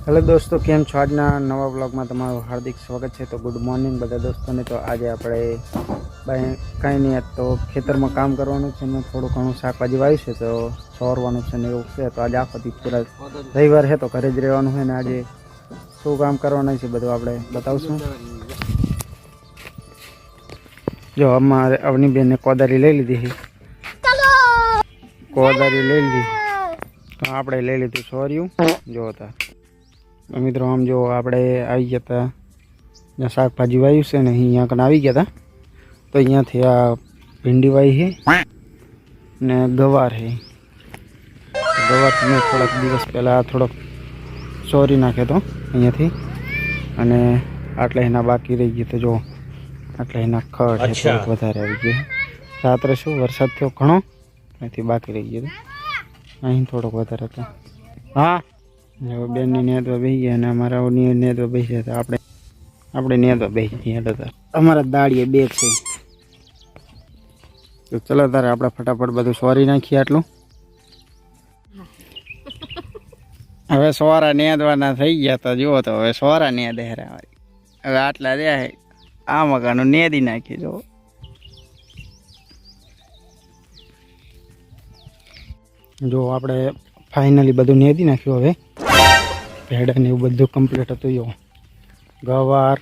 Hello दोस्तों, केम छो? आजना नवा ब्लॉग में तमारू हार्दिक स्वागत है। तो गुड मॉर्निंग बधा दोस्तों ने। तो आज आपणे कहीं नहीं तो खेतर में काम करवानुं छे ने थोड़ुं घणुं शाकभाजी वाव्युं छे तो सवरवानुं छे ने एवुं छे। तो आज आखो दी पूरा रविवार है तो घरे ज रहेवानुं है ने आज शुं काम करवानुं छे बधुं आपणे बतावशुं। जो अमारे अवनीबेन ने कोदारी लई लीधी है, कोदारी लई लीधी तो आपणे लई लीधुं सोरियुं। जो था मित्रों आम जो आपणे आई गया था ज्यां शाकभाजी वाव्युं छे ने अहींया कन आवी गया था। तो अहींयाथी आ भींडी वाई है ने गवार है। गवार मैं थोड़ा दिवस पहला थोड़ो सोरी नाख्यो तो अहींयाथी अने आटला एना बाकी रही गया। तो जो आटला एना खड़ है थोड़ोक वधारे आवी गयो। रात्रे शुं वरसाद थयो घणो एथी बाकी रही गयो। अहीं थोड़ोक वधारे तो हाँ जो बेन नेदवा बेही गया ने अमारा नेदवा बेही गया। तो આપણે नेदवा बेही गया था। अमारा दाड़िये બે છે। तो चलो तारे આપણે फटाफट બધું સોરી નાખીએ આટલું। હવે સોરા નેદવાના થઈ ગયા। તો જુઓ તો હવે સોરા નેદે હરાવાળી હવે આટલા રહ્યા છે। આ મકાનું નેદી નાખી જો। जो આપણે फाइनली બધું નેદી નાખ્યું। હવે भेड़ा ने बधु कम्प्लीट हतुं। यो गवार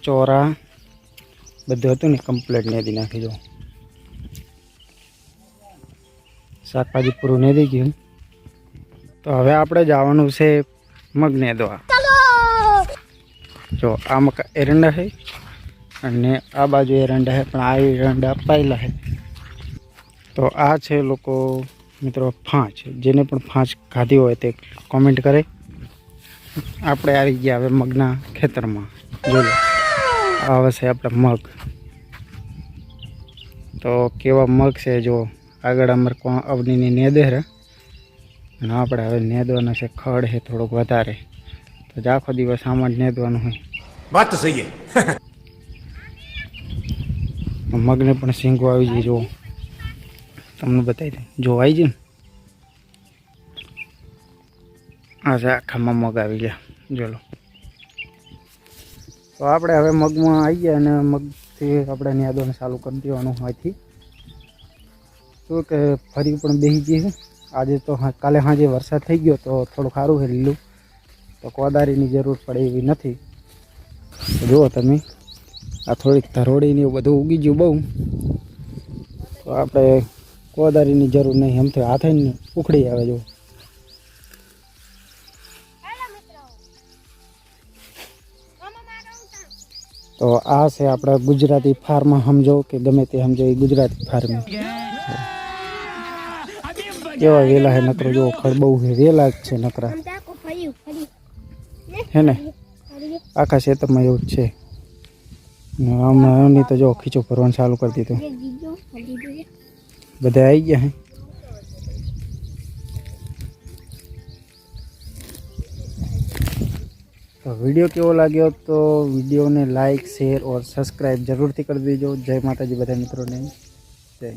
चोरा बधुं हतुं ने कम्प्लीट नेदी नाखी। जो शाकभाजी पूरुं नेदी गयुं। तो हवे आपणे जवानुं छे मग नेदवा। जो आ मका एरंडा है अने आ बाजू एरंडा है पण आ एरंडा पायला है। तो आ छे लोको मित्रों फाँच। जेने पण फाँच खाधी होय ते कॉमेंट करे। આપણે આવી ગયા હવે મગના ખેતરમાં। જો આવે છે આપણા મગ। તો કેવા મગ છે જો આગળ અમારે અવનીની નેદે છે અને આપણે હવે નેદવાના છે। ખડ છે થોડોક વધારે તો આખો દિવસ આમાં જ નેદવાનું હોય। વાત તો સહી છે। મગને પણ સિંગો આવી જાય। જો તમને બતાવી દઉં જો આવી જાય आज आखा मग आ गया। जो तो आपणे हवे मग में आई गया ने मग थी आपणे नेदवानुं चालू कर देवानुं। आथी तो के फरी पण बेही गई है। आज तो काले साँजे वरसाद थई गयो तो थोड़ुं सारुं है लीलुं। तो कोदारीनी जरूर पड़े एवी नथी। तो जुओ तमे आ थोड़ी धरोड़ी ने बधुं उगी गयुं बहु। तो आपणे कोदारीनी जरूर नहीं। एम तो हाथे ने उखड़ी आवे। जो तो आ से अपना गुजराती फार्म समझो कि गमे ते समझो गुजराती फार्मिंग केवा वेला है। नकरो जो खड़ बहु है वेला है नकरा है ने आखा क्षेत्र में एवं छे। नहीं तो जो खींचो भरवानुं चालू कर दीधुं। बधा आई गया है। तो वीडियो केवो लाग्यो तो वीडियो ने लाइक शेर और सब्सक्राइब जरूर थी कर दीजो। जय माताजी बधा मित्रों ने। जय।